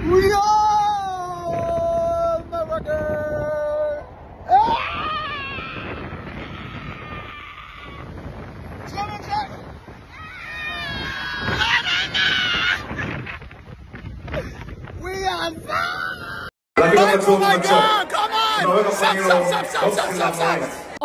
Oh my God, come on! Stop.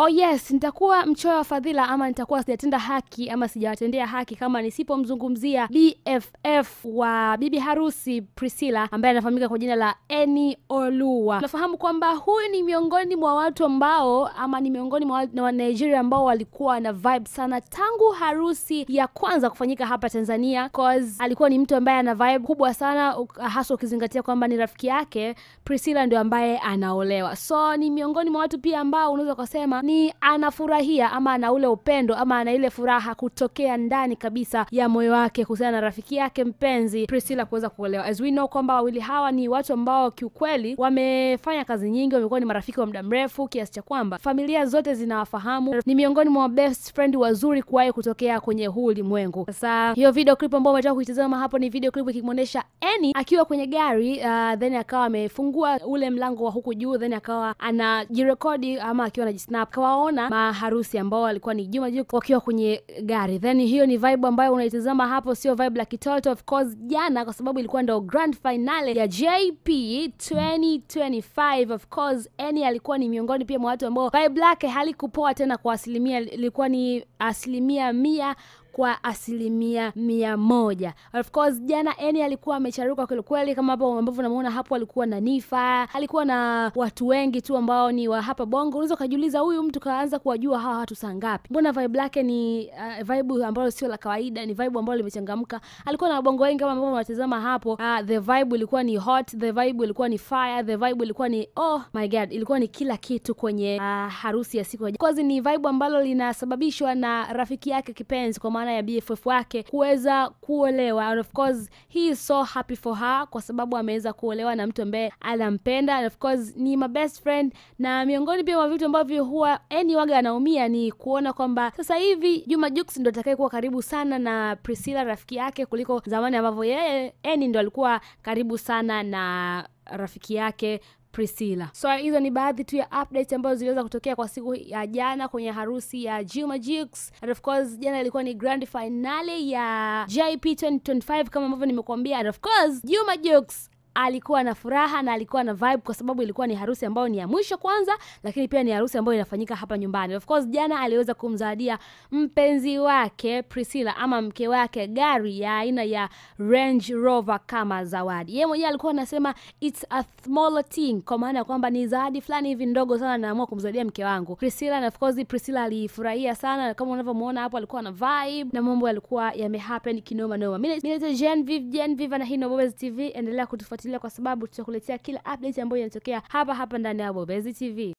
Oh yes, nitakuwa mchoyo wa fadhila ama nitakuwa sijatenda haki ama sijawatendea haki kama nisipomzungumzia BFF wa bibi harusi Priscilla ambaye anafahamika kwa jina la Annie Oluwa. Nafahamu kwamba huyu ni miongoni mwa watu ambao ama ni miongoni mwa wa Nigeria ambao walikuwa na vibe sana tangu harusi ya kwanza kufanyika hapa Tanzania, cause alikuwa ni mtu ambaye ana vibe kubwa sana, hasa ukizingatia kwamba ni rafiki yake Priscilla ndio ambaye anaolewa. So ni miongoni mwa watu pia ambao unaweza kusema ni anafurahia ama ana ule upendo ama ana ile furaha kutokea ndani kabisa ya moyo wake kuhusiana na rafiki yake mpenzi Priscilla kuweza kuolewa. As we know kwamba wawili hawa ni watu ambao kiukweli wamefanya kazi nyingi, wamekuwa ni marafiki wa muda mrefu kiasi cha kwamba familia zote zinawafahamu. Ni miongoni mwa best friend wazuri kuwahi kutokea kwenye huu ulimwengu. Sasa hiyo video clip ambayo umetoka kuitazama hapo ni video clip ikimuonesha Annie akiwa kwenye gari, then akawa amefungua ule mlango wa huku juu, then akawa anajirekodi ama akiwa anajisnap. Kawaona maharusi ambao walikuwa ni Juma Jux wakiwa kwenye gari. Then hiyo ni vibe ambayo unaitazama hapo, sio vibe la kitoto of course jana, kwa sababu ilikuwa ndio grand finale ya JP 2025. Of course Annie alikuwa ni miongoni pia mwa watu ambao vibe lake halikupoa tena kwa asilimia, ilikuwa ni 100% kwa 100%. Of course jana Annie alikuwa amecharuka kweli kama hapo ambavyo unamuona hapo. Alikuwa na Nifa, alikuwa na watu wengi tu ambao ni wa hapa Bongo. Unaweza kujiuliza huyu mtu kaanza kuwajua hawa watu saa ngapi? Mbona vibe lake ni vibe ambayo sio la kawaida, ni vibe ambayo limechangamka. Alikuwa na wabongo wengi kama ambavyo unatazama hapo. The vibe ilikuwa ni hot, the vibe ilikuwa ni fire, the vibe ilikuwa ni oh my god, ilikuwa ni kila kitu kwenye harusi ya siku ya kwanza. Ni vibe ambalo linasababishwa na rafiki yake kipenzi kwa maana ya BFF wake kuweza kuolewa. And of course he is so happy for her kwa sababu ameweza kuolewa na mtu ambaye anampenda. And of course ni my best friend, na miongoni pia mwa vitu ambavyo huwa Annie waga anaumia ni kuona kwamba sasa hivi Juma Jux ndo atakayekuwa karibu sana na Priscilla rafiki yake kuliko zamani ambavyo yeye Annie ndo alikuwa karibu sana na rafiki yake Priscilla. So hizo ni baadhi tu ya updates ambazo ziliweza kutokea kwa siku ya jana kwenye harusi ya Juma Jux. And of course jana ilikuwa ni grand finale ya JP 2025 kama ambavyo nimekuambia. And of course Juma Jux alikuwa na furaha na alikuwa na vibe kwa sababu ilikuwa ni harusi ambayo ni ya mwisho kwanza, lakini pia ni harusi ambayo inafanyika hapa nyumbani. Of course jana aliweza kumzawadia mpenzi wake Priscilla ama mke wake gari ya aina ya Range Rover kama zawadi. Yeye mwenyewe alikuwa anasema it's a small thing, kwa maana kwamba ni zawadi fulani hivi ndogo sana naamua kumzawadia mke wangu Priscilla. Na of course Priscilla alifurahia sana, kama unavyomuona hapo alikuwa na vibe na mambo yalikuwa yamehappen kinoma noma. Mimi ni Gen Viva na hii ni Bobezi TV. Endelea kutufuatilia kwa sababu tutakuletea kila update ambayo inatokea hapa ndani ya Bobezi TV.